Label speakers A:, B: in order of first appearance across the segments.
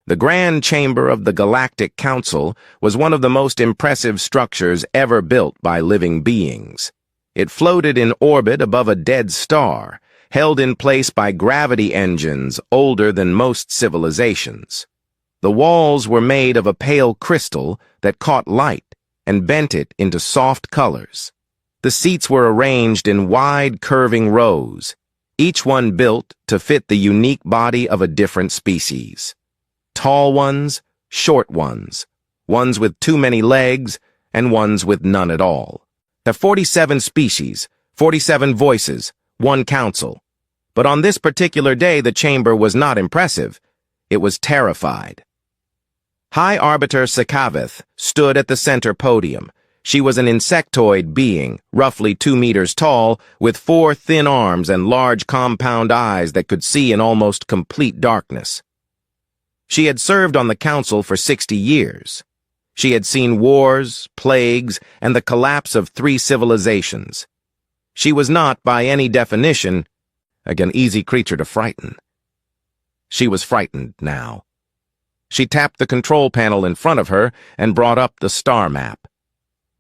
A: The Grand Chamber of the Galactic Council was one of the most impressive structures ever built by living beings. It floated in orbit above a dead star, held in place by gravity engines older than most civilizations. The walls were made of a pale crystal that caught light and bent it into soft colors. The seats were arranged in wide, curving rows, each one built to fit the unique body of a different species. Tall ones, short ones, ones with too many legs, and ones with none at all. The 47 species, 47 voices, one council. But on this particular day, the chamber was not impressive. It was terrified. High Arbiter Sakaveth stood at the center podium. She was an insectoid being, roughly 2 meters tall, with 4 thin arms and large compound eyes that could see in almost complete darkness. She had served on the council for 60 years. She had seen wars, plagues, and the collapse of 3 civilizations. She was not, by any definition, an easy creature to frighten. She was frightened now. She tapped the control panel in front of her and brought up the star map.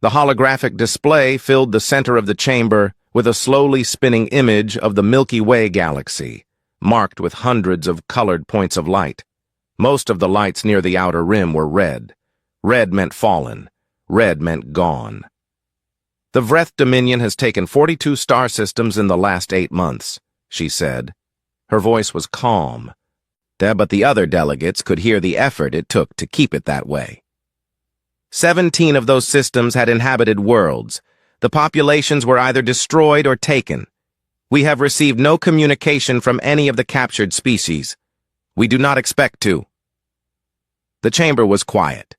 A: The holographic display filled the center of the chamber with a slowly spinning image of the Milky Way galaxy, marked with hundreds of colored points of light. Most of the lights near the outer rim were red. Red meant fallen. Red meant gone. The Vreth Dominion has taken 42 star systems in the last 8 months, she said. Her voice was calm, but the other delegates could hear the effort it took to keep it that way. 17 of those systems had inhabited worlds. The populations were either destroyed or taken. We have received no communication from any of the captured species. We do not expect to. The chamber was quiet.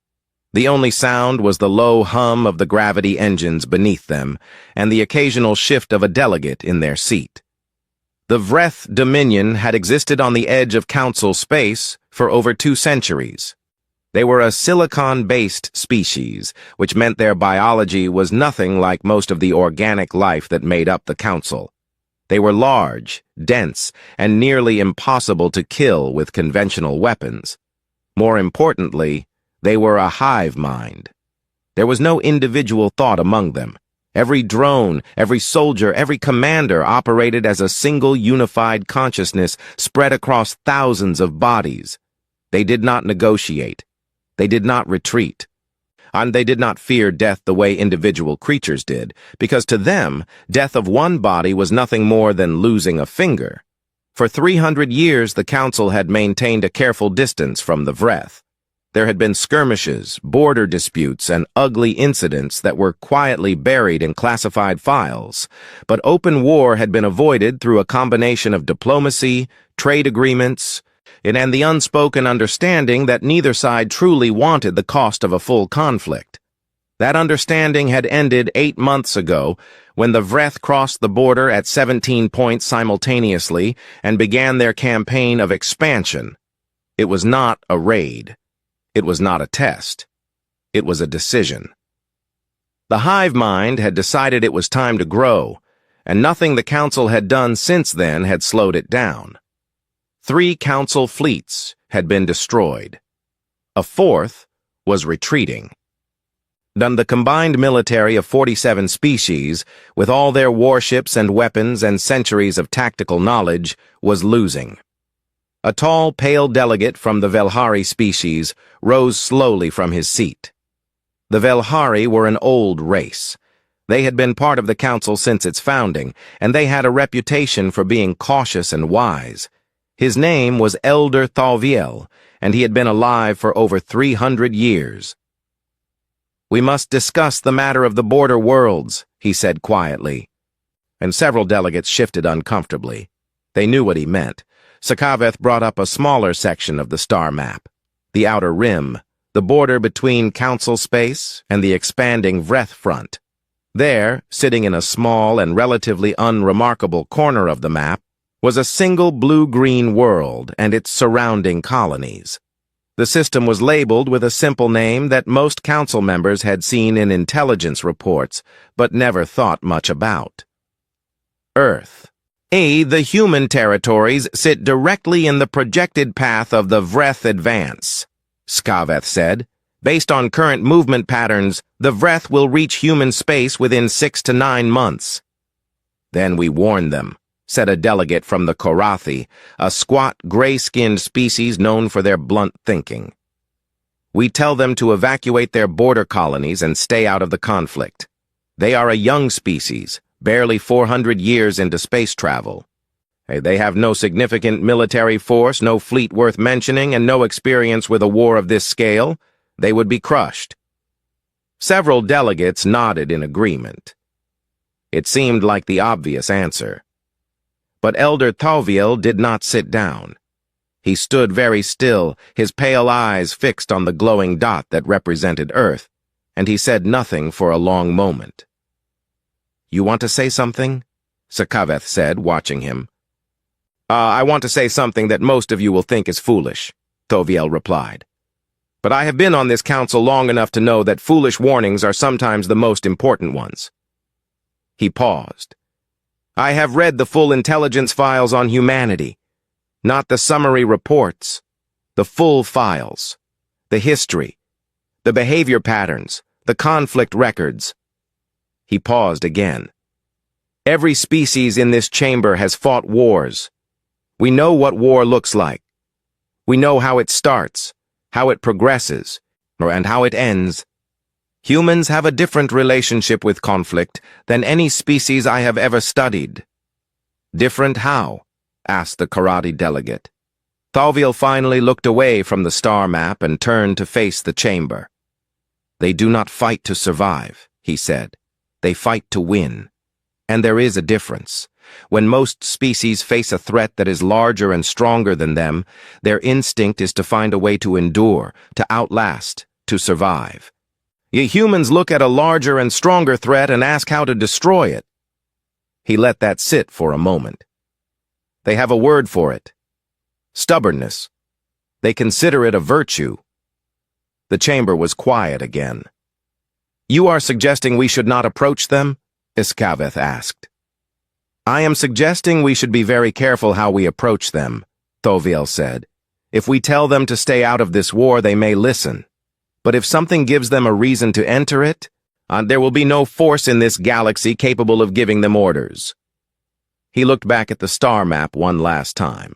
A: The only sound was the low hum of the gravity engines beneath them and the occasional shift of a delegate in their seat. The Vreth Dominion had existed on the edge of council space for over 2 centuries. They were a silicon-based species, which meant their biology was nothing like most of the organic life that made up the council. They were large, dense, and nearly impossible to kill with conventional weapons. More importantly, they were a hive mind. There was no individual thought among them. Every drone, every soldier, every commander operated as a single unified consciousness spread across thousands of bodies. They did not negotiate. They did not retreat. And they did not fear death the way individual creatures did, because to them, death of one body was nothing more than losing a finger. For 300 years, the Council had maintained a careful distance from the Vreth. There had been skirmishes, border disputes, and ugly incidents that were quietly buried in classified files, but open war had been avoided through a combination of diplomacy, trade agreements, and the unspoken understanding that neither side truly wanted the cost of a full conflict. That understanding had ended 8 months ago when the Vreth crossed the border at 17 points simultaneously and began their campaign of expansion. It was not a raid. It was not a test. It was a decision. The hive mind had decided it was time to grow, and nothing the Council had done since then had slowed it down. 3 Council fleets had been destroyed. A 4th was retreating. The combined military of 47 species, with all their warships and weapons and centuries of tactical knowledge, was losing. A tall, pale delegate from the Velhari species rose slowly from his seat. The Velhari were an old race. They had been part of the Council since its founding, and they had a reputation for being cautious and wise. His name was Elder Thalviel, and he had been alive for over 300 years. "We must discuss the matter of the border worlds," he said quietly. And several delegates shifted uncomfortably. They knew what he meant. Sakaveth brought up a smaller section of the star map, the outer rim, the border between Council space and the expanding Vreth front. There, sitting in a small and relatively unremarkable corner of the map, was a single blue-green world and its surrounding colonies. The system was labeled with a simple name that most Council members had seen in intelligence reports, but never thought much about. Earth. The human territories sit directly in the projected path of the Vreth advance, Skaveth said. Based on current movement patterns, the Vreth will reach human space within 6 to 9 months. Then we warn them, said a delegate from the Korathi, a squat, gray-skinned species known for their blunt thinking. We tell them to evacuate their border colonies and stay out of the conflict. They are a young species, barely 400 years into space travel. They have no significant military force, no fleet worth mentioning, and no experience with a war of this scale. They would be crushed. Several delegates nodded in agreement. It seemed like the obvious answer. But Elder Thalviel did not sit down. He stood very still, his pale eyes fixed on the glowing dot that represented Earth, and he said nothing for a long moment. "You want to say something?" Sakaveth said, watching him. I want to say something that most of you will think is foolish," Thalviel replied. "But I have been on this council long enough to know that foolish warnings are sometimes the most important ones." He paused. "I have read the full intelligence files on humanity, not the summary reports, the full files, the history, the behavior patterns, the conflict records." He paused again. "Every species in this chamber has fought wars. We know what war looks like. We know how it starts, how it progresses, and how it ends. Humans have a different relationship with conflict than any species I have ever studied." "Different how?" asked the Karate delegate. Thalviel finally looked away from the star map and turned to face the chamber. "They do not fight to survive," he said. "They fight to win. And there is a difference. When most species face a threat that is larger and stronger than them, their instinct is to find a way to endure, to outlast, to survive. Humans look at a larger and stronger threat and ask how to destroy it." He let that sit for a moment. "They have a word for it. Stubbornness. They consider it a virtue." The chamber was quiet again. "You are suggesting we should not approach them?" Iskaveth asked. "I am suggesting we should be very careful how we approach them," Thalviel said. "If we tell them to stay out of this war, they may listen. But if something gives them a reason to enter it, there will be no force in this galaxy capable of giving them orders." He looked back at the star map one last time.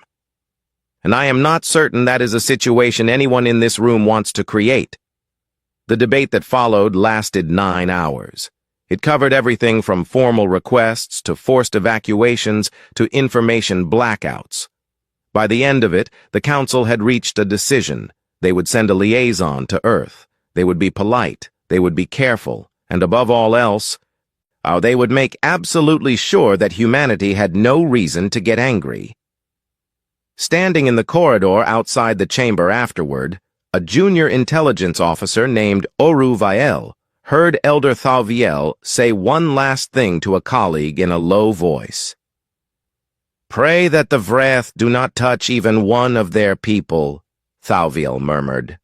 A: "And I am not certain that is a situation anyone in this room wants to create." The debate that followed lasted 9 hours. It covered everything from formal requests to forced evacuations to information blackouts. By the end of it, the council had reached a decision. They would send a liaison to Earth. They would be polite. They would be careful. And above all else, they would make absolutely sure that humanity had no reason to get angry. Standing in the corridor outside the chamber afterward, a junior intelligence officer named Oru Vael heard Elder Thalviel say one last thing to a colleague in a low voice. "Pray that the Vreth do not touch even one of their people," Thalviel murmured.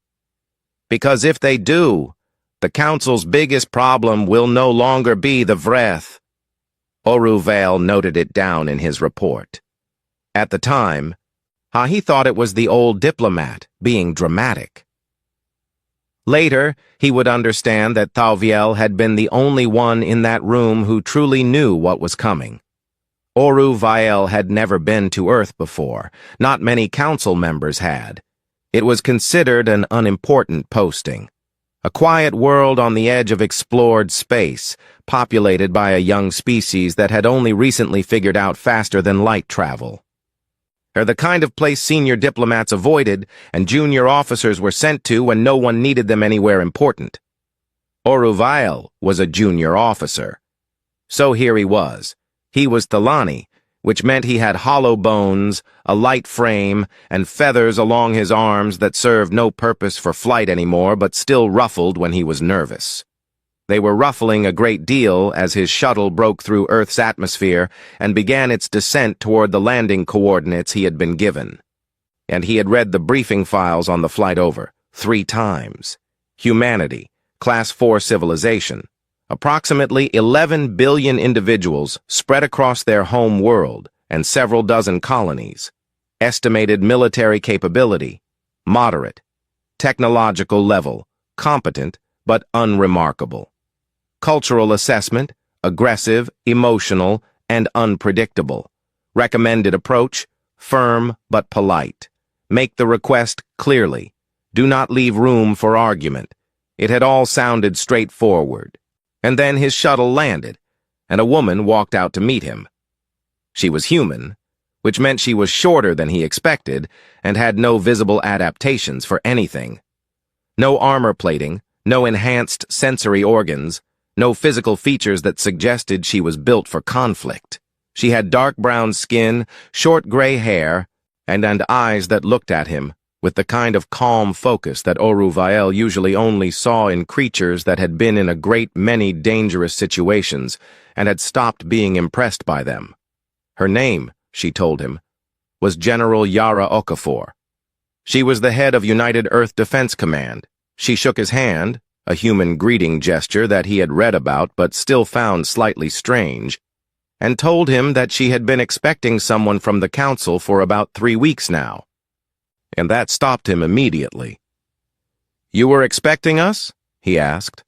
A: "Because if they do, the Council's biggest problem will no longer be the Vreth." Oru Vael noted it down in his report. At the time, he thought it was the old diplomat being dramatic. Later, he would understand that Thalviel had been the only one in that room who truly knew what was coming. Oru Vael had never been to Earth before. Not many council members had. It was considered an unimportant posting. A quiet world on the edge of explored space, populated by a young species that had only recently figured out faster-than-light travel. They're the kind of place senior diplomats avoided and junior officers were sent to when no one needed them anywhere important. Oru Vael was a junior officer. So here he was. He was Thalani, which meant he had hollow bones, a light frame, and feathers along his arms that served no purpose for flight anymore but still ruffled when he was nervous. They were ruffling a great deal as his shuttle broke through Earth's atmosphere and began its descent toward the landing coordinates he had been given. And he had read the briefing files on the flight over 3 times. Humanity, Class 4 civilization. Approximately 11 billion individuals spread across their home world, and several dozen colonies. Estimated military capability, moderate. Technological level, competent, but unremarkable. Cultural assessment, aggressive, emotional, and unpredictable. Recommended approach, firm but polite. Make the request clearly. Do not leave room for argument. It had all sounded straightforward. And then his shuttle landed, and a woman walked out to meet him. She was human, which meant she was shorter than he expected and had no visible adaptations for anything. No armor plating, no enhanced sensory organs, no physical features that suggested she was built for conflict. She had dark brown skin, short gray hair, and eyes that looked at him with the kind of calm focus that Oruvael usually only saw in creatures that had been in a great many dangerous situations and had stopped being impressed by them. Her name, she told him, was General Yara Okafor. She was the head of United Earth Defense Command. She shook his hand, a human greeting gesture that he had read about but still found slightly strange, and told him that she had been expecting someone from the council for about 3 weeks now. And that stopped him immediately. "You were expecting us?" he asked.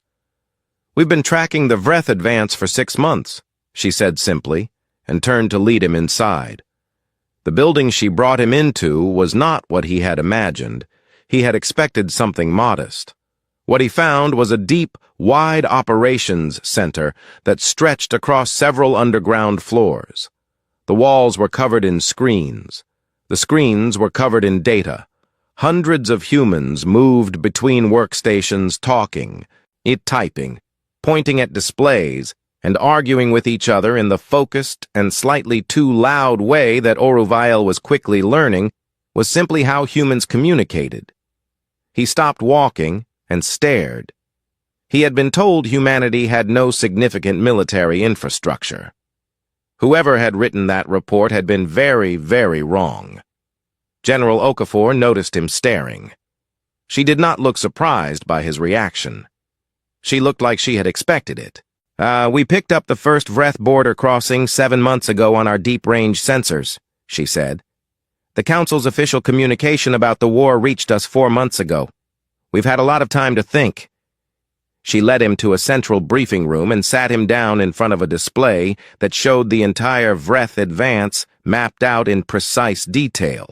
A: "We've been tracking the Vreth advance for 6 months," she said simply, and turned to lead him inside. The building she brought him into was not what he had imagined. He had expected something modest. What he found was a deep, wide operations center that stretched across several underground floors. The walls were covered in screens. The screens were covered in data. Hundreds of humans moved between workstations talking, typing, pointing at displays, and arguing with each other in the focused and slightly too loud way that Oruvael was quickly learning was simply how humans communicated. He stopped walking and stared. He had been told humanity had no significant military infrastructure. Whoever had written that report had been very, very wrong. General Okafor noticed him staring. She did not look surprised by his reaction. She looked like she had expected it. We picked up the first Vreth border crossing 7 months ago on our deep-range sensors," she said. "The Council's official communication about the war reached us 4 months ago. We've had a lot of time to think." She led him to a central briefing room and sat him down in front of a display that showed the entire Vreth advance mapped out in precise detail.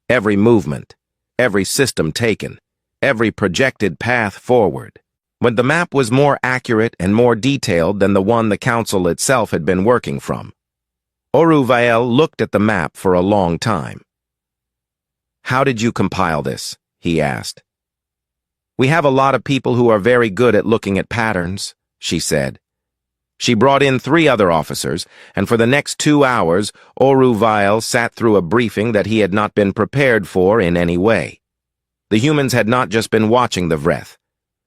A: Every movement, every system taken, every projected path forward. But the map was more accurate and more detailed than the one the Council itself had been working from. Oruvael looked at the map for a long time. "How did you compile this?" he asked. "We have a lot of people who are very good at looking at patterns," she said. She brought in 3 other officers, and for the next 2 hours, Oruvael sat through a briefing that he had not been prepared for in any way. The humans had not just been watching the Vreth.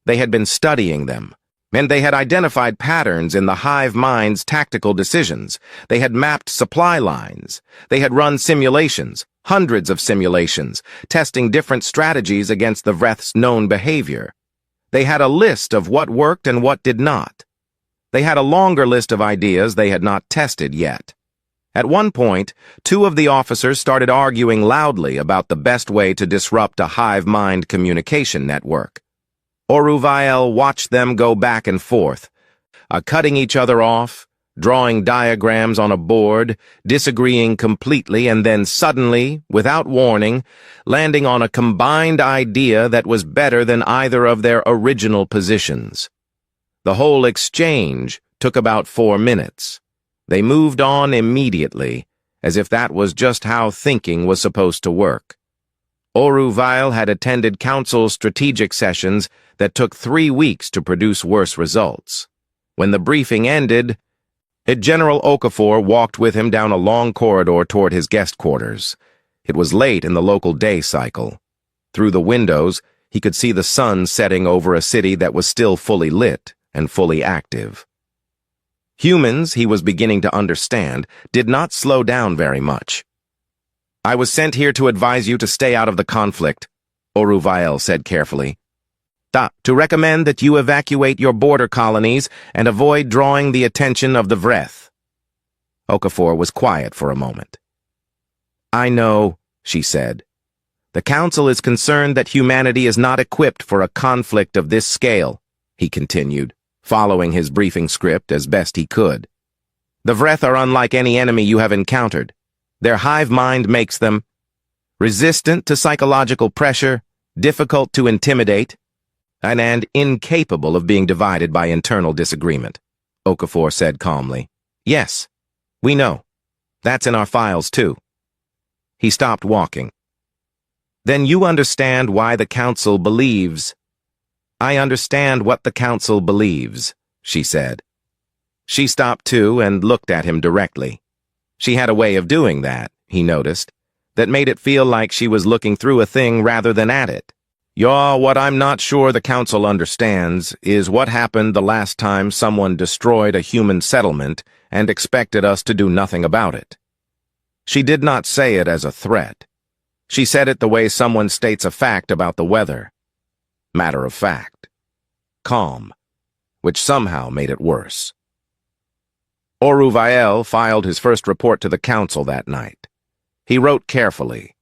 A: They had been studying them, and they had identified patterns in the hive mind's tactical decisions. They had mapped supply lines. They had run simulations, hundreds of simulations, testing different strategies against the Vreth's known behavior. They had a list of what worked and what did not. They had a longer list of ideas they had not tested yet. At one point, 2 of the officers started arguing loudly about the best way to disrupt a hive mind communication network. Oruvael watched them go back and forth, cutting each other off, drawing diagrams on a board, disagreeing completely, and then suddenly, without warning, landing on a combined idea that was better than either of their original positions. The whole exchange took about 4 minutes. They moved on immediately, as if that was just how thinking was supposed to work. Oruvael had attended Council strategic sessions that took 3 weeks to produce worse results. When the briefing ended, General Okafor walked with him down a long corridor toward his guest quarters. It was late in the local day cycle. Through the windows, he could see the sun setting over a city that was still fully lit and fully active. Humans, he was beginning to understand, did not slow down very much. "I was sent here to advise you to stay out of the conflict," Oruvael said carefully. "To recommend that you evacuate your border colonies and avoid drawing the attention of the Vreth." Okafor was quiet for a moment. I know, she said. The Council is concerned that humanity is not equipped for a conflict of this scale, he continued, following his briefing script as best he could. The Vreth are unlike any enemy you have encountered. Their hive mind makes them resistant to psychological pressure, difficult to intimidate, and incapable of being divided by internal disagreement, Okafor said calmly. Yes, we know. That's in our files, too. He stopped walking. Then you understand why the Council believes. I understand what the Council believes, she said. She stopped too and looked at him directly. She had a way of doing that, he noticed, that made it feel like she was looking through a thing rather than at it. What I'm not sure the Council understands is what happened the last time someone destroyed a human settlement and expected us to do nothing about it. She did not say it as a threat. She said it the way someone states a fact about the weather. Matter of fact. Calm. Which somehow made it worse. Oruvael filed his first report to the Council that night. He wrote carefully.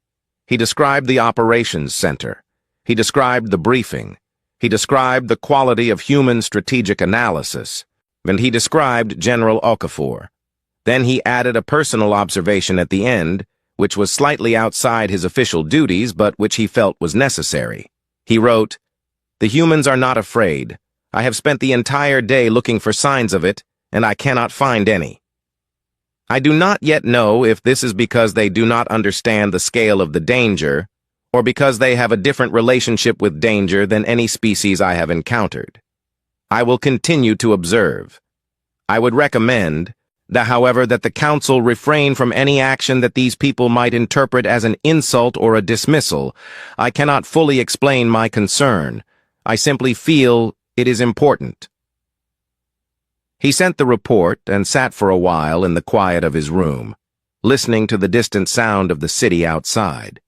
A: He described the operations center. He described the briefing. He described the quality of human strategic analysis. And he described General Okafor. Then he added a personal observation at the end, which was slightly outside his official duties, but which he felt was necessary. He wrote, "The humans are not afraid. I have spent the entire day looking for signs of it, and I cannot find any. I do not yet know if this is because they do not understand the scale of the danger, or because they have a different relationship with danger than any species I have encountered. I will continue to observe. I would recommend, however, that the Council refrain from any action that these people might interpret as an insult or a dismissal. I cannot fully explain my concern. I simply feel it is important." He sent the report and sat for a while in the quiet of his room, listening to the distant sound of the city outside.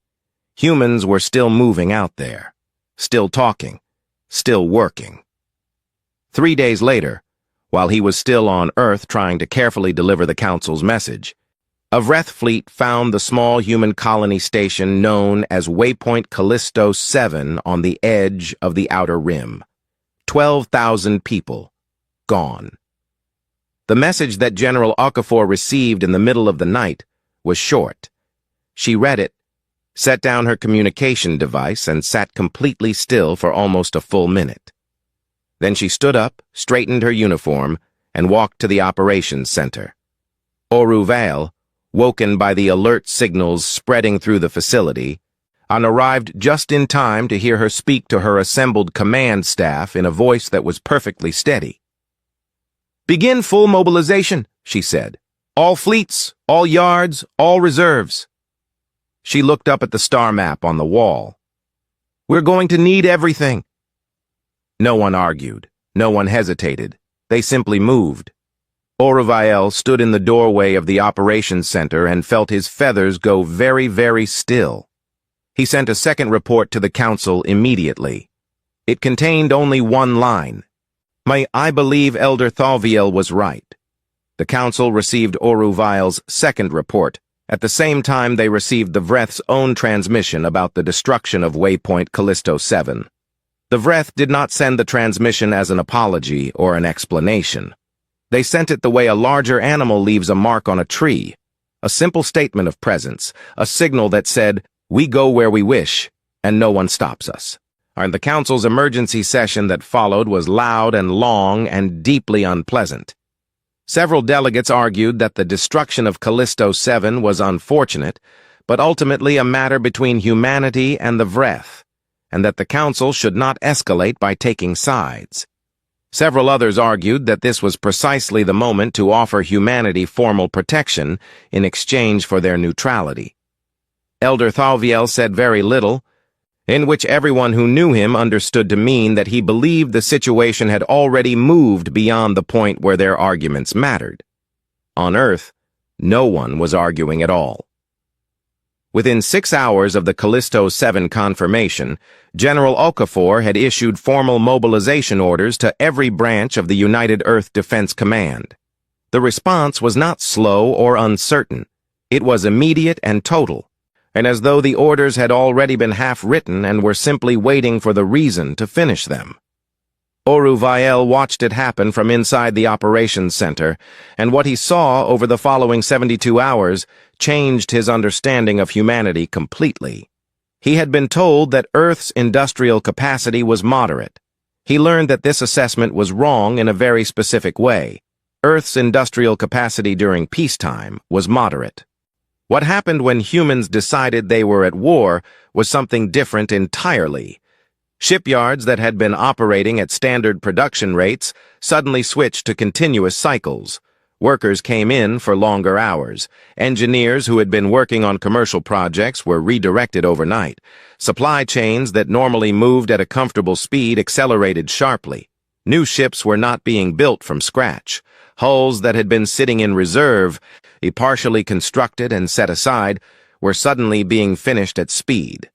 A: Humans were still moving out there, still talking, still working. 3 days later, while he was still on Earth trying to carefully deliver the Council's message, a Vreth fleet found the small human colony station known as Waypoint Callisto 7 on the edge of the Outer Rim. 12,000 people, gone. The message that General Okafor received in the middle of the night was short. She read it, set down her communication device, and sat completely still for almost a full minute. Then she stood up, straightened her uniform, and walked to the operations center. Oruvael, woken by the alert signals spreading through the facility, arrived just in time to hear her speak to her assembled command staff in a voice that was perfectly steady. "Begin full mobilization," she said. "All fleets, all yards, all reserves." She looked up at the star map on the wall. "We're going to need everything." No one argued. No one hesitated. They simply moved. Oruvael stood in the doorway of the operations center and felt his feathers go very, very still. He sent a second report to the Council immediately. It contained only one line. I believe Elder Thalviel was right." The Council received Oruvael's second report. At the same time, they received the Vreth's own transmission about the destruction of Waypoint Callisto 7. The Vreth did not send the transmission as an apology or an explanation. They sent it the way a larger animal leaves a mark on a tree, a simple statement of presence, a signal that said, "We go where we wish, and no one stops us." And the Council's emergency session that followed was loud and long and deeply unpleasant. Several delegates argued that the destruction of Callisto 7 was unfortunate, but ultimately a matter between humanity and the Vreth, and that the Council should not escalate by taking sides. Several others argued that this was precisely the moment to offer humanity formal protection in exchange for their neutrality. Elder Thalviel said very little, in which everyone who knew him understood to mean that he believed the situation had already moved beyond the point where their arguments mattered. On Earth, no one was arguing at all. Within 6 hours of the Callisto 7 confirmation, General Okafor had issued formal mobilization orders to every branch of the United Earth Defense Command. The response was not slow or uncertain. It was immediate and total. and as though the orders had already been half-written and were simply waiting for the reason to finish them. Oruvael watched it happen from inside the operations center, and what he saw over the following 72 hours changed his understanding of humanity completely. He had been told that Earth's industrial capacity was moderate. He learned that this assessment was wrong in a very specific way. Earth's industrial capacity during peacetime was moderate. What happened when humans decided they were at war was something different entirely. Shipyards that had been operating at standard production rates suddenly switched to continuous cycles. Workers came in for longer hours. Engineers who had been working on commercial projects were redirected overnight. Supply chains that normally moved at a comfortable speed accelerated sharply. New ships were not being built from scratch. Hulls that had been sitting in reserve, partially constructed and set aside, were suddenly being finished at speed.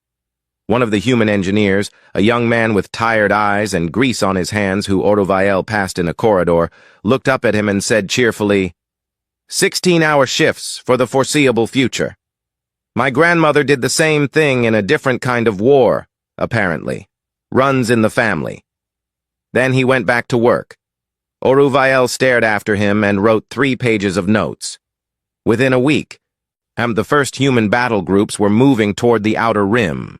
A: One of the human engineers, a young man with tired eyes and grease on his hands who Oruvael passed in a corridor, looked up at him and said cheerfully, 16-hour shifts for the foreseeable future. My grandmother did the same thing in a different kind of war, apparently. Runs in the family. Then he went back to work. Oruvael stared after him and wrote 3 pages of notes. Within a week, the first human battle groups were moving toward the outer rim.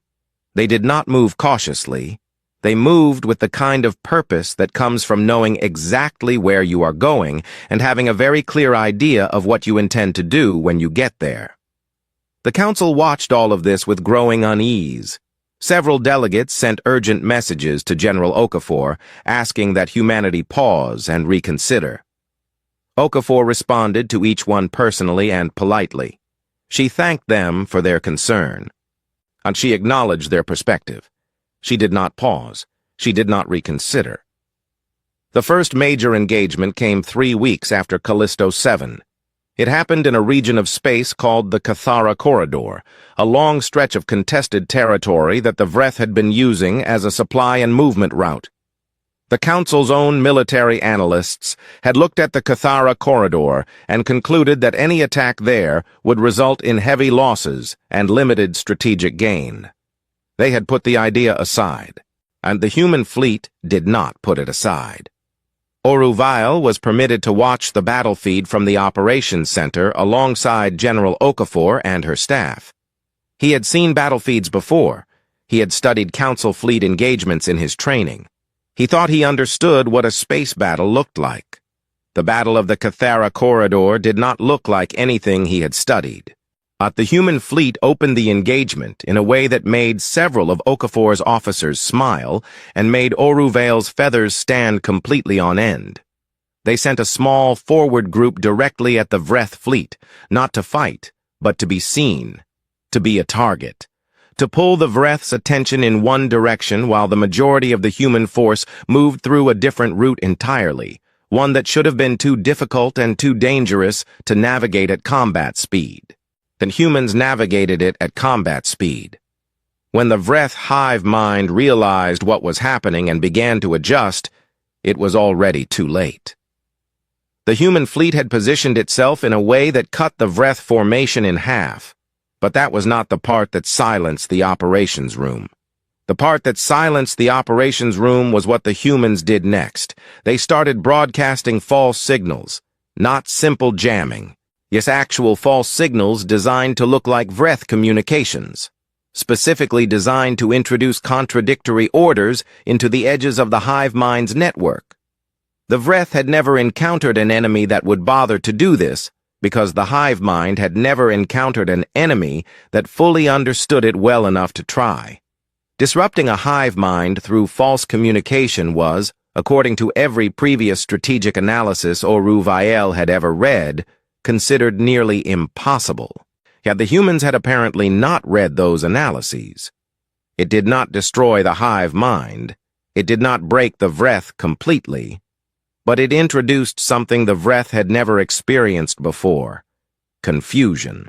A: They did not move cautiously. They moved with the kind of purpose that comes from knowing exactly where you are going and having a very clear idea of what you intend to do when you get there. The council watched all of this with growing unease. Several delegates sent urgent messages to General Okafor, asking that humanity pause and reconsider. Okafor responded to each one personally and politely. She thanked them for their concern. And she acknowledged their perspective. She did not pause. She did not reconsider. The first major engagement came 3 weeks after Callisto 7. It happened in a region of space called the Cathara Corridor, a long stretch of contested territory that the Vreth had been using as a supply and movement route. The Council's own military analysts had looked at the Cathara Corridor and concluded that any attack there would result in heavy losses and limited strategic gain. They had put the idea aside, and the human fleet did not put it aside. Oruvael was permitted to watch the battle feed from the operations center alongside General Okafor and her staff. He had seen battle feeds before. He had studied Council fleet engagements in his training. He thought he understood what a space battle looked like. The Battle of the Cathara Corridor did not look like anything he had studied. But the human fleet opened the engagement in a way that made several of Okafor's officers smile and made Oruvael's feathers stand completely on end. They sent a small forward group directly at the Vreth fleet, not to fight, but to be seen, to be a target. To pull the Vreth's attention in one direction while the majority of the human force moved through a different route entirely, one that should have been too difficult and too dangerous to navigate at combat speed. Then humans navigated it at combat speed. When the Vreth hive mind realized what was happening and began to adjust, it was already too late. The human fleet had positioned itself in a way that cut the Vreth formation in half. But that was not the part that silenced the operations room. The part that silenced the operations room was what the humans did next. They started broadcasting false signals, not simple jamming. Yes, actual false signals designed to look like Vreth communications, specifically designed to introduce contradictory orders into the edges of the hive mind's network. The Vreth had never encountered an enemy that would bother to do this, because the hive mind had never encountered an enemy that fully understood it well enough to try. Disrupting a hive mind through false communication was, according to every previous strategic analysis Oruvael had ever read, considered nearly impossible. Yet the humans had apparently not read those analyses. It did not destroy the hive mind. It did not break the Vreth completely. But it introduced something the Vreth had never experienced before: confusion.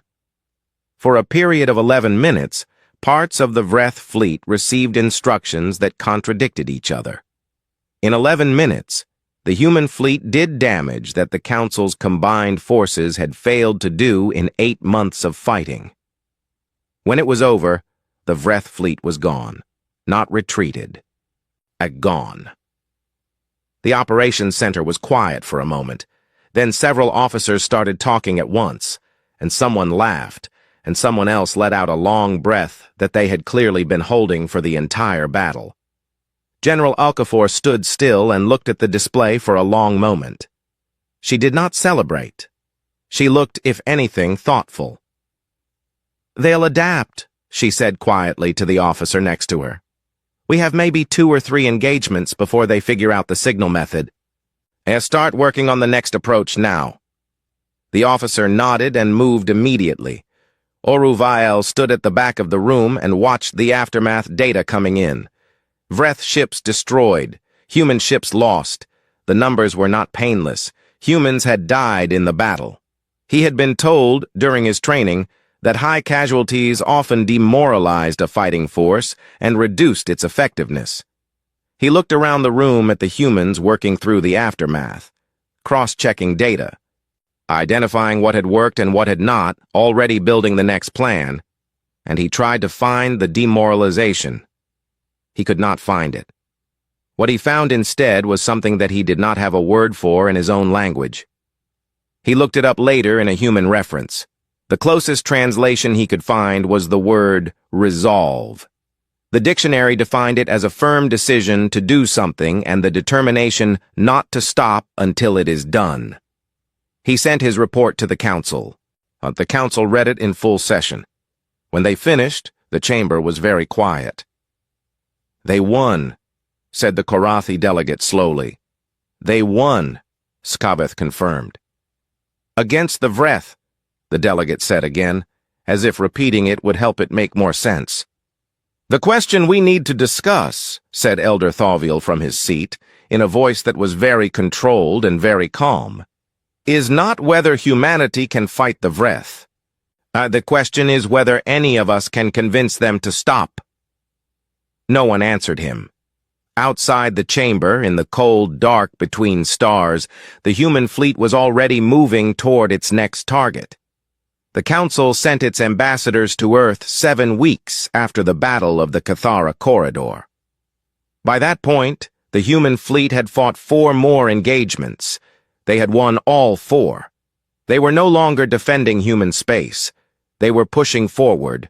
A: For a period of 11 minutes, parts of the Vreth fleet received instructions that contradicted each other. In 11 minutes, the human fleet did damage that the Council's combined forces had failed to do in 8 months of fighting. When it was over, the Vreth fleet was gone, not retreated. Gone. The operations center was quiet for a moment. Then several officers started talking at once, and someone laughed, and someone else let out a long breath that they had clearly been holding for the entire battle. General Okafor stood still and looked at the display for a long moment. She did not celebrate. She looked, if anything, thoughtful. "They'll adapt," she said quietly to the officer next to her. "We have maybe 2 or 3 engagements before they figure out the signal method. Start working on the next approach now." The officer nodded and moved immediately. Oruvael stood at the back of the room and watched the aftermath data coming in. Vreth ships destroyed, human ships lost. The numbers were not painless. Humans had died in the battle. He had been told, during his training, that high casualties often demoralized a fighting force and reduced its effectiveness. He looked around the room at the humans working through the aftermath, cross-checking data, identifying what had worked and what had not, already building the next plan, and he tried to find the demoralization. He could not find it. What he found instead was something that he did not have a word for in his own language. He looked it up later in a human reference. The closest translation he could find was the word resolve. The dictionary defined it as a firm decision to do something and the determination not to stop until it is done. He sent his report to the council. The council read it in full session. When they finished, the chamber was very quiet. "They won," said the Korathi delegate slowly. "They won," Skabeth confirmed. "Against the Vreth," the delegate said again, as if repeating it would help it make more sense. "The question we need to discuss," said Elder Thalviel from his seat, in a voice that was very controlled and very calm, "is not whether humanity can fight the Vreth. The question is whether any of us can convince them to stop." No one answered him. Outside the chamber, in the cold dark between stars, the human fleet was already moving toward its next target. The council sent its ambassadors to Earth 7 weeks after the Battle of the Cathara Corridor. By that point, the human fleet had fought 4 more engagements. They had won all 4. They were no longer defending human space. They were pushing forward,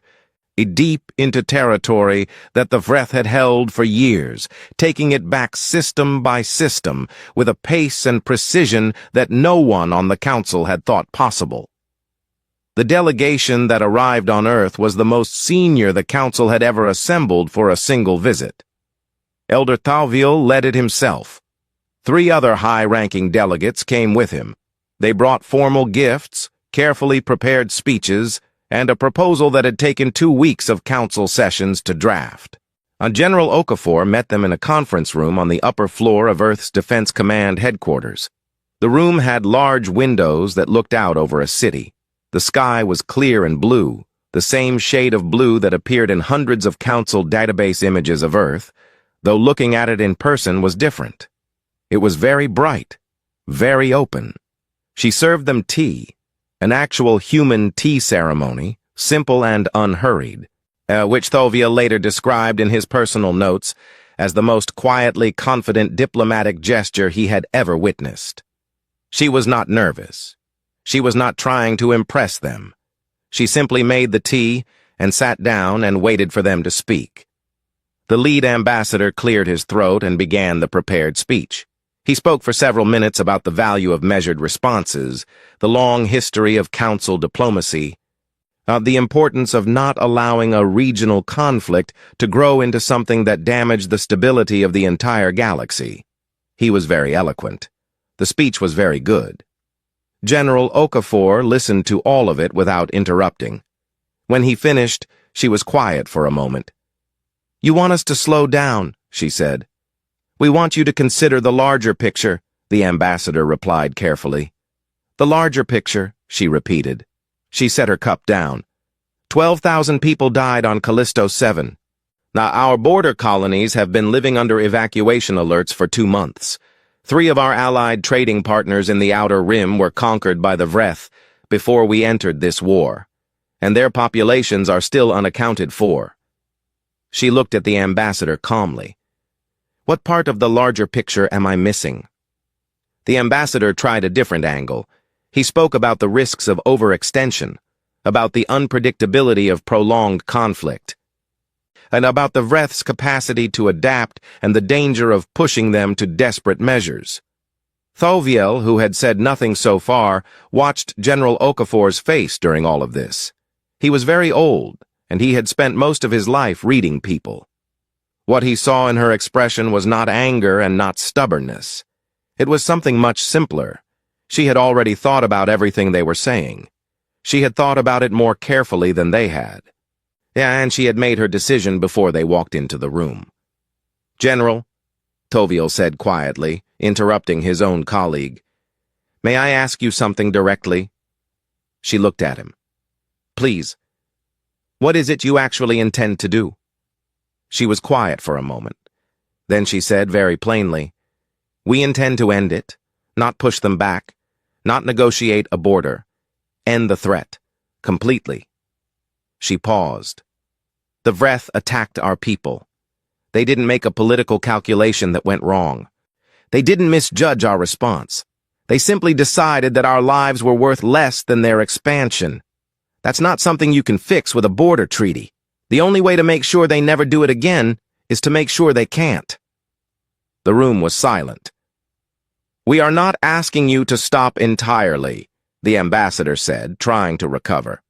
A: deep into territory that the Vreth had held for years, taking it back system by system with a pace and precision that no one on the council had thought possible. The delegation that arrived on Earth was the most senior the council had ever assembled for a single visit. Elder Thalviel led it himself. 3 other high-ranking delegates came with him. They brought formal gifts, carefully prepared speeches, and a proposal that had taken 2 weeks of council sessions to draft. General Okafor met them in a conference room on the upper floor of Earth's Defense Command headquarters. The room had large windows that looked out over a city. The sky was clear and blue, the same shade of blue that appeared in hundreds of council database images of Earth, though looking at it in person was different. It was very bright, very open. She served them tea, an actual human tea ceremony, simple and unhurried, which Thalviel later described in his personal notes as the most quietly confident diplomatic gesture he had ever witnessed. She was not nervous. She was not trying to impress them. She simply made the tea and sat down and waited for them to speak. The lead ambassador cleared his throat and began the prepared speech. He spoke for several minutes about the value of measured responses, the long history of council diplomacy, the importance of not allowing a regional conflict to grow into something that damaged the stability of the entire galaxy. He was very eloquent. The speech was very good. General Okafor listened to all of it without interrupting. When he finished, she was quiet for a moment. "You want us to slow down," she said. "We want you to consider the larger picture," the ambassador replied carefully. "The larger picture," she repeated. She set her cup down. 12,000 people died on Callisto 7. Now, our border colonies have been living under evacuation alerts for 2 months. 3 of our allied trading partners in the Outer Rim were conquered by the Vreth before we entered this war. and their populations are still unaccounted for. She looked at the ambassador calmly. What part of the larger picture am I missing? The ambassador tried a different angle. He spoke about the risks of overextension, about the unpredictability of prolonged conflict, and about the Vreth's capacity to adapt and the danger of pushing them to desperate measures. Thauviel, who had said nothing so far, watched General Okafor's face during all of this. He was very old, and he had spent most of his life reading people. What he saw in her expression was not anger and not stubbornness. It was something much simpler. She had already thought about everything they were saying. She had thought about it more carefully than they had. And she had made her decision before they walked into the room. "General," Thauviel said quietly, interrupting his own colleague, "may I ask you something directly?" She looked at him. "Please, what is it you actually intend to do?" She was quiet for a moment. Then she said very plainly, "We intend to end it, not push them back, not negotiate a border. End the threat, completely." She paused. "The Vreth attacked our people. They didn't make a political calculation that went wrong. They didn't misjudge our response. They simply decided that our lives were worth less than their expansion. That's not something you can fix with a border treaty. The only way to make sure they never do it again is to make sure they can't." The room was silent. "We are not asking you to stop entirely," the ambassador said, trying to recover.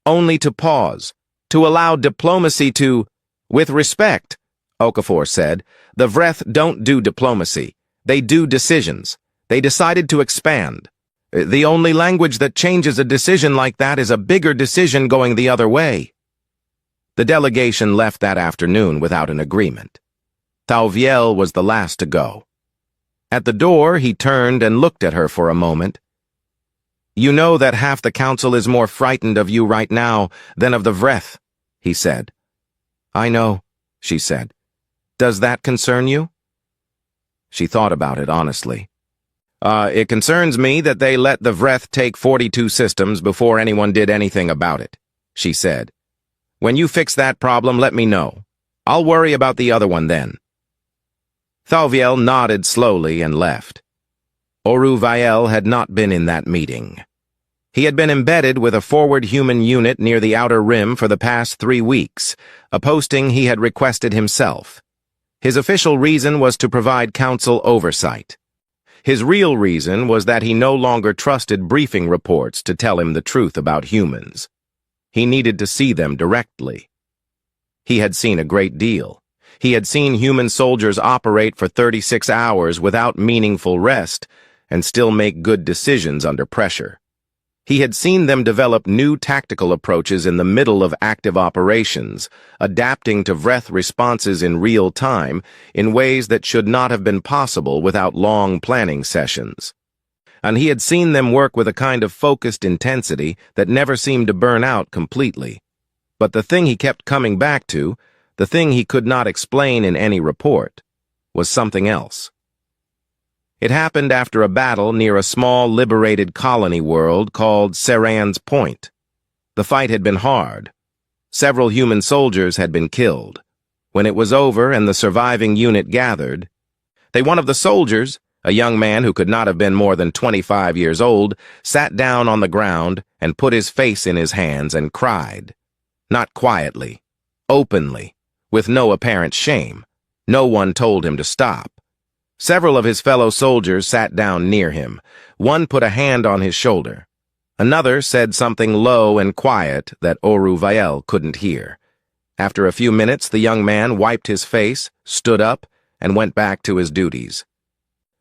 A: "Only to pause, to allow diplomacy to—" "With respect," Okafor said, "the Vreth don't do diplomacy. They do decisions. They decided to expand. The only language that changes a decision like that is a bigger decision going the other way." The delegation left that afternoon without an agreement. Thauviel was the last to go. At the door, he turned and looked at her for a moment. "You know that half the council is more frightened of you right now than of the Vreth," he said. "I know," she said. "Does that concern you?" She thought about it honestly. It concerns me that they let the Vreth take 42 systems before anyone did anything about it," she said. "When you fix that problem, let me know. I'll worry about the other one then." Thauviel nodded slowly and left. Oruvael had not been in that meeting. He had been embedded with a forward human unit near the Outer Rim for the past 3 weeks, a posting he had requested himself. His official reason was to provide council oversight. His real reason was that he no longer trusted briefing reports to tell him the truth about humans. He needed to see them directly. He had seen a great deal. He had seen human soldiers operate for 36 hours without meaningful rest and still make good decisions under pressure. He had seen them develop new tactical approaches in the middle of active operations, adapting to Vreth responses in real time in ways that should not have been possible without long planning sessions. And he had seen them work with a kind of focused intensity that never seemed to burn out completely. But the thing he kept coming back to, the thing he could not explain in any report, was something else. It happened after a battle near a small liberated colony world called Seran's Point. The fight had been hard. Several human soldiers had been killed. When it was over and the surviving unit gathered, one of the soldiers, a young man who could not have been more than 25 years old, sat down on the ground and put his face in his hands and cried. Not quietly, openly, with no apparent shame. No one told him to stop. Several of his fellow soldiers sat down near him. One put a hand on his shoulder. Another said something low and quiet that Oruvael couldn't hear. After a few minutes, the young man wiped his face, stood up, and went back to his duties.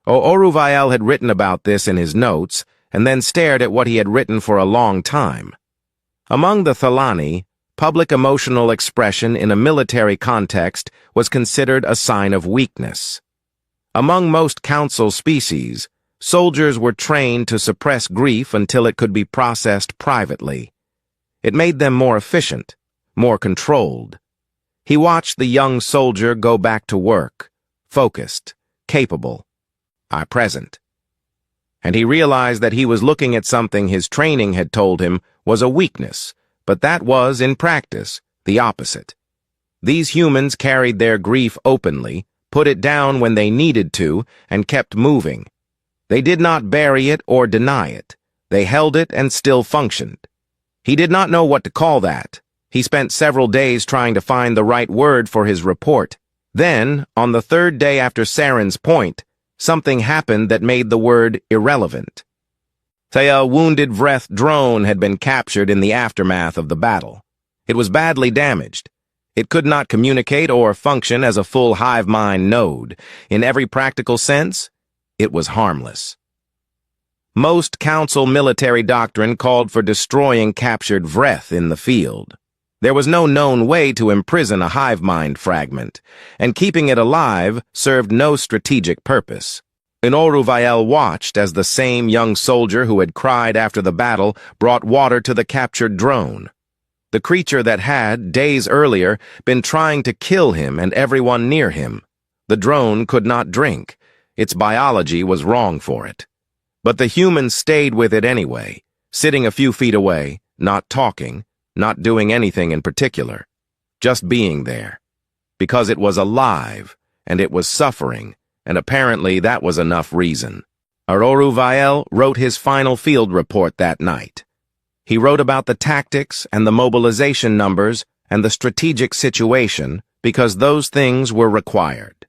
A: Oruvael had written about this in his notes, and then stared at what he had written for a long time. Among the Thalani, public emotional expression in a military context was considered a sign of weakness. Among most council species, soldiers were trained to suppress grief until it could be processed privately. It made them more efficient, more controlled. He watched the young soldier go back to work, focused, capable, present. And he realized that he was looking at something his training had told him was a weakness, But that was, in practice, the opposite. These humans carried their grief openly, put it down when they needed to, and kept moving. They did not bury it or deny it. They held it and still functioned. He did not know what to call that. He spent several days trying to find the right word for his report. Then, on the third day after Saren's point, something happened that made the word irrelevant. A wounded Vreth drone had been captured in the aftermath of the battle. It was badly damaged. It could not communicate or function as a full hive mind node. In every practical sense, it was harmless. Most Council military doctrine called for destroying captured Vreth in the field. There was no known way to imprison a hive mind fragment, and keeping it alive served no strategic purpose. Oruvael watched as the same young soldier who had cried after the battle brought water to the captured drone. The creature that had, days earlier, been trying to kill him and everyone near him. The drone could not drink. Its biology was wrong for it. But the humans stayed with it anyway, sitting a few feet away, not talking, not doing anything in particular, just being there. Because it was alive, and it was suffering, and apparently that was enough reason. Oruvael wrote his final field report that night. He wrote about the tactics and the mobilization numbers and the strategic situation because those things were required.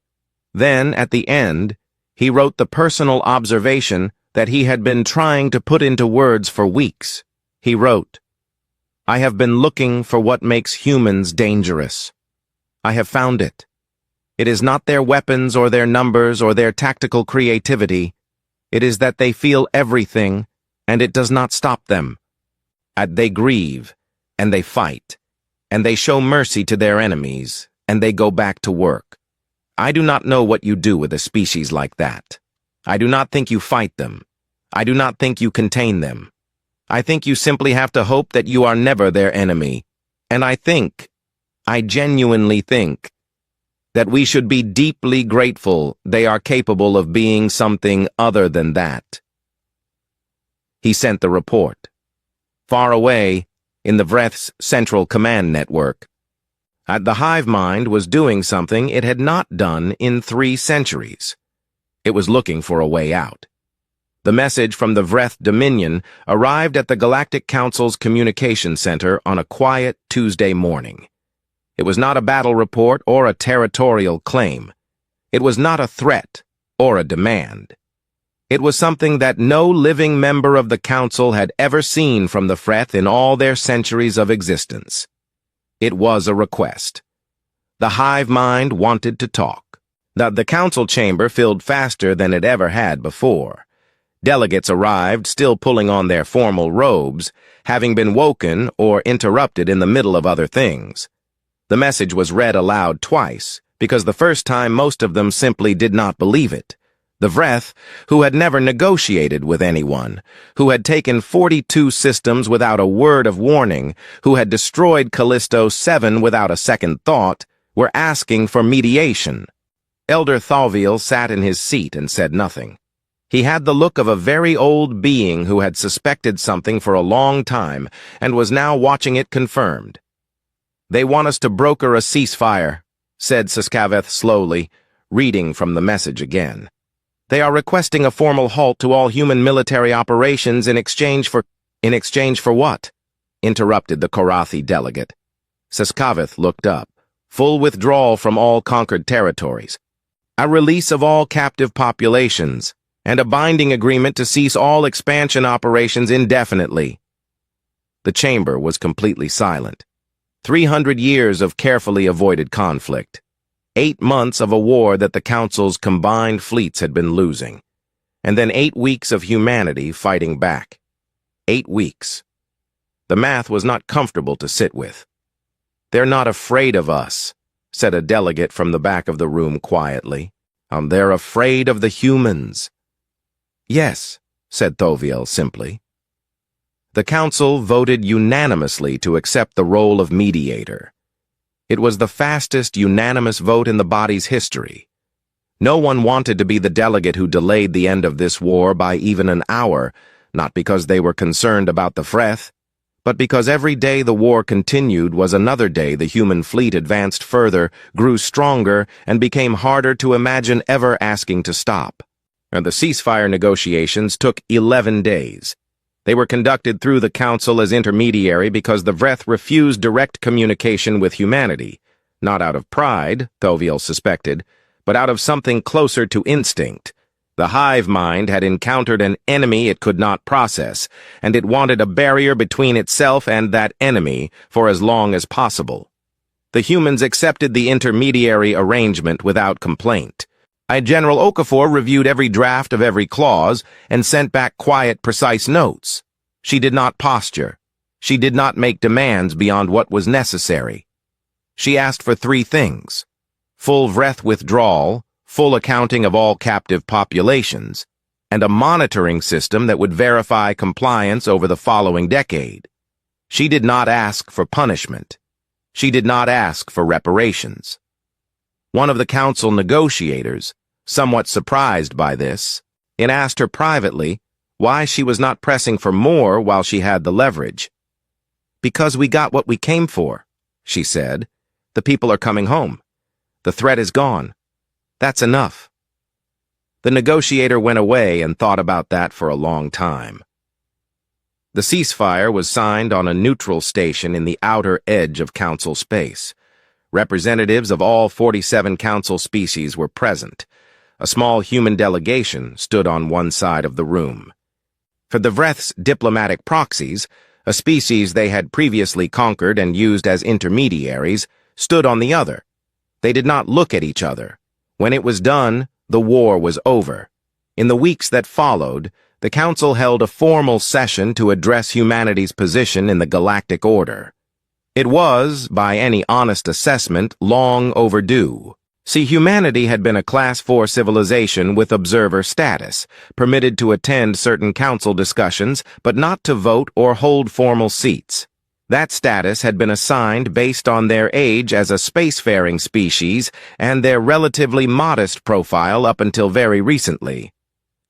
A: Then, at the end, he wrote the personal observation that he had been trying to put into words for weeks. He wrote, "I have been looking for what makes humans dangerous. I have found it. It is not their weapons or their numbers or their tactical creativity. It is that they feel everything, and it does not stop them. They grieve, and they fight, and they show mercy to their enemies, and they go back to work. I do not know what you do with a species like that. I do not think you fight them. I do not think you contain them. I think you simply have to hope that you are never their enemy. And I genuinely think, that we should be deeply grateful they are capable of being something other than that." He sent the report. Far away, in the Vreth's central command network, the hive mind was doing something it had not done in 3 centuries. It was looking for a way out. The message from the Vreth Dominion arrived at the Galactic Council's communication center on a quiet Tuesday morning. It was not a battle report or a territorial claim. It was not a threat or a demand. It was something that no living member of the Council had ever seen from the Vreth in all their centuries of existence. It was a request. The hive mind wanted to talk. The Council chamber filled faster than it ever had before. Delegates arrived, still pulling on their formal robes, having been woken or interrupted in the middle of other things. The message was read aloud twice, because the first time most of them simply did not believe it. The Vreth, who had never negotiated with anyone, who had taken 42 systems without a word of warning, who had destroyed Callisto 7 without a second thought, were asking for mediation. Elder Thalviel sat in his seat and said nothing. He had the look of a very old being who had suspected something for a long time and was now watching it confirmed. "They want us to broker a ceasefire," said Siskaveth slowly, reading from the message again. "They are requesting a formal halt to all human military operations in exchange for—" "In exchange for what?" interrupted the Korathi delegate. Siskaveth looked up. "Full withdrawal from all conquered territories. A release of all captive populations, and a binding agreement to cease all expansion operations indefinitely." The chamber was completely silent. 300 years of carefully avoided conflict. 8 months of a war that the Council's combined fleets had been losing. And then 8 weeks of humanity fighting back. 8 weeks. The math was not comfortable to sit with. "They're not afraid of us," said a delegate from the back of the room quietly. "They're afraid of the humans." "Yes," said Thalviel simply. The Council voted unanimously to accept the role of mediator. It was the fastest unanimous vote in the body's history. No one wanted to be the delegate who delayed the end of this war by even an hour, not because they were concerned about the Vreth, But because every day the war continued was another day the human fleet advanced further, grew stronger, and became harder to imagine ever asking to stop. And the ceasefire negotiations took 11 days. They were conducted through the Council as intermediary because the Vreth refused direct communication with humanity, not out of pride, Thoviel suspected, but out of something closer to instinct. The hive mind had encountered an enemy it could not process, and it wanted a barrier between itself and that enemy for as long as possible. The humans accepted the intermediary arrangement without complaint. General Okafor reviewed every draft of every clause and sent back quiet, precise notes. She did not posture. She did not make demands beyond what was necessary. She asked for 3 things: full Vreth withdrawal, full accounting of all captive populations, and a monitoring system that would verify compliance over the following decade. She did not ask for punishment. She did not ask for reparations. One of the council negotiators, somewhat surprised by this, asked her privately why she was not pressing for more while she had the leverage. "Because we got what we came for," she said. "The people are coming home. The threat is gone. That's enough." The negotiator went away and thought about that for a long time. The ceasefire was signed on a neutral station in the outer edge of council space. Representatives of all 47 council species were present. A small human delegation stood on one side of the room. For the Vreth's diplomatic proxies, a species they had previously conquered and used as intermediaries, stood on the other. They did not look at each other. When it was done, the war was over. In the weeks that followed, the Council held a formal session to address humanity's position in the galactic order. It was, by any honest assessment, long overdue. See, humanity had been a Class 4 civilization with observer status, permitted to attend certain council discussions, but not to vote or hold formal seats. That status had been assigned based on their age as a spacefaring species and their relatively modest profile up until very recently.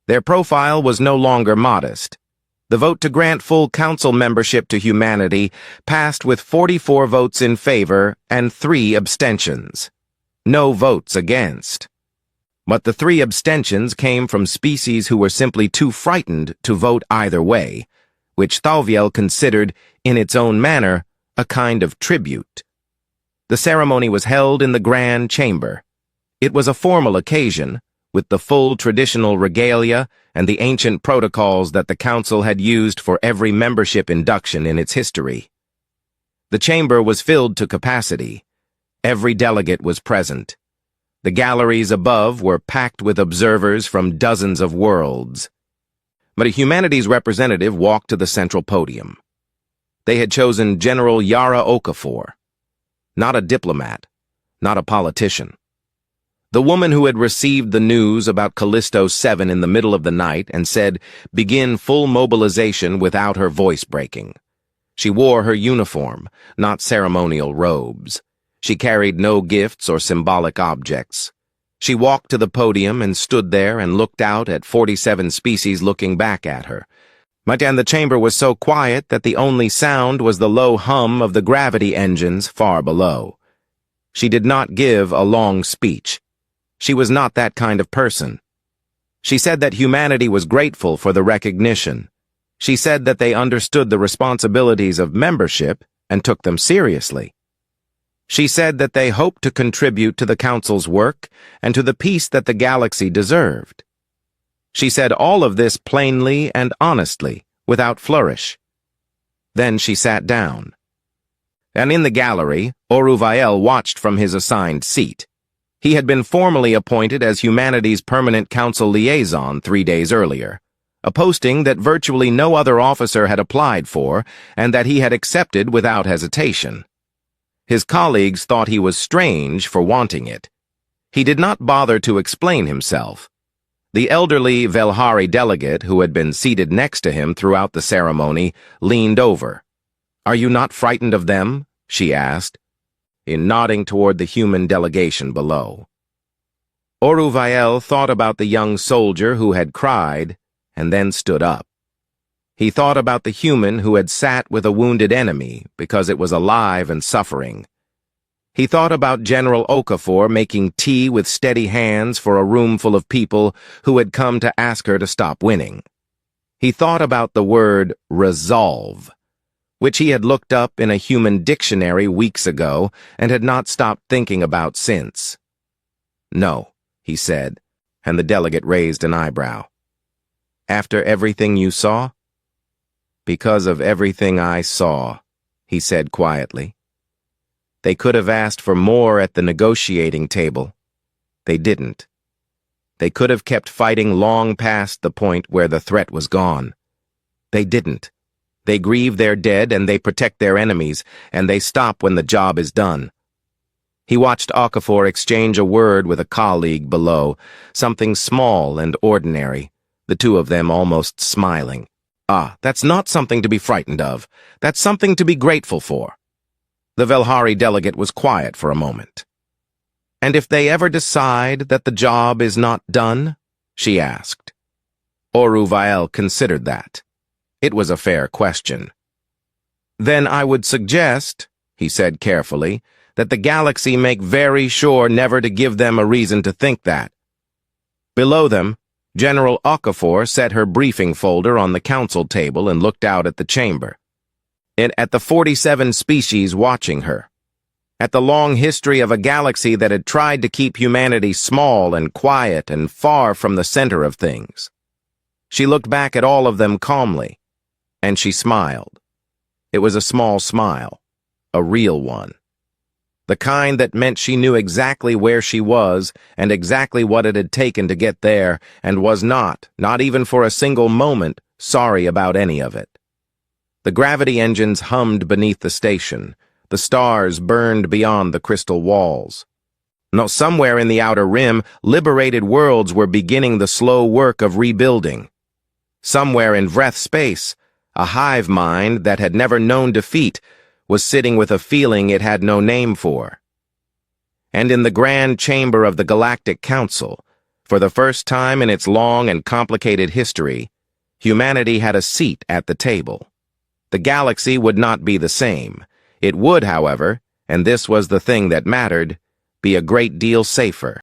A: Their profile was no longer modest. The vote to grant full council membership to humanity passed with 44 votes in favor and 3 abstentions. No votes against. But the 3 abstentions came from species who were simply too frightened to vote either way, which Thoviel considered, in its own manner, a kind of tribute. The ceremony was held in the Grand Chamber. It was a formal occasion, with the full traditional regalia and the ancient protocols that the Council had used for every membership induction in its history. The chamber was filled to capacity. Every delegate was present. The galleries above were packed with observers from dozens of worlds. But a humanities representative walked to the central podium. They had chosen General Yara Okafor. Not a diplomat, not a politician. The woman who had received the news about Callisto 7 in the middle of the night and said, "Begin full mobilization," without her voice breaking. She wore her uniform, not ceremonial robes. She carried no gifts or symbolic objects. She walked to the podium and stood there and looked out at 47 species looking back at her. And the chamber was so quiet that the only sound was the low hum of the gravity engines far below. She did not give a long speech. She was not that kind of person. She said that humanity was grateful for the recognition. She said that they understood the responsibilities of membership and took them seriously. She said that they hoped to contribute to the Council's work and to the peace that the galaxy deserved. She said all of this plainly and honestly, without flourish. Then she sat down. And in the gallery, Oruvael watched from his assigned seat. He had been formally appointed as humanity's permanent council liaison 3 days earlier, a posting that virtually no other officer had applied for and that he had accepted without hesitation. His colleagues thought he was strange for wanting it. He did not bother to explain himself. The elderly Velhari delegate, who had been seated next to him throughout the ceremony, leaned over. "Are you not frightened of them?" she asked, in nodding toward the human delegation below. Oruvael thought about the young soldier who had cried and then stood up. He thought about the human who had sat with a wounded enemy because it was alive and suffering. He thought about General Okafor making tea with steady hands for a room full of people who had come to ask her to stop winning. He thought about the word resolve, which he had looked up in a human dictionary weeks ago and had not stopped thinking about since. "No," he said, and the delegate raised an eyebrow. "After everything you saw?" "Because of everything I saw," he said quietly. They could have asked for more at the negotiating table. They didn't. They could have kept fighting long past the point where the threat was gone. They didn't. They grieve their dead and they protect their enemies, and they stop when the job is done. He watched Okafor exchange a word with a colleague below, something small and ordinary, the two of them almost smiling. "Ah, that's not something to be frightened of. That's something to be grateful for." The Velhari delegate was quiet for a moment. "And if they ever decide that the job is not done?" she asked. Oruvael considered that. It was a fair question. "Then I would suggest," he said carefully, "that the galaxy make very sure never to give them a reason to think that." Below them, General Okafor set her briefing folder on the council table and looked out at the chamber. At the 47 species watching her. At the long history of a galaxy that had tried to keep humanity small and quiet and far from the center of things. She looked back at all of them calmly, and she smiled. It was a small smile, a real one. The kind that meant she knew exactly where she was and exactly what it had taken to get there, and was not even for a single moment, sorry about any of it. The gravity engines hummed beneath the station. The stars burned beyond the crystal walls. No, somewhere in the outer rim, liberated worlds were beginning the slow work of rebuilding. Somewhere in Vreth space, a hive mind that had never known defeat was sitting with a feeling it had no name for. And in the grand chamber of the Galactic Council, for the first time in its long and complicated history, humanity had a seat at the table. The galaxy would not be the same. It would, however, and this was the thing that mattered, be a great deal safer.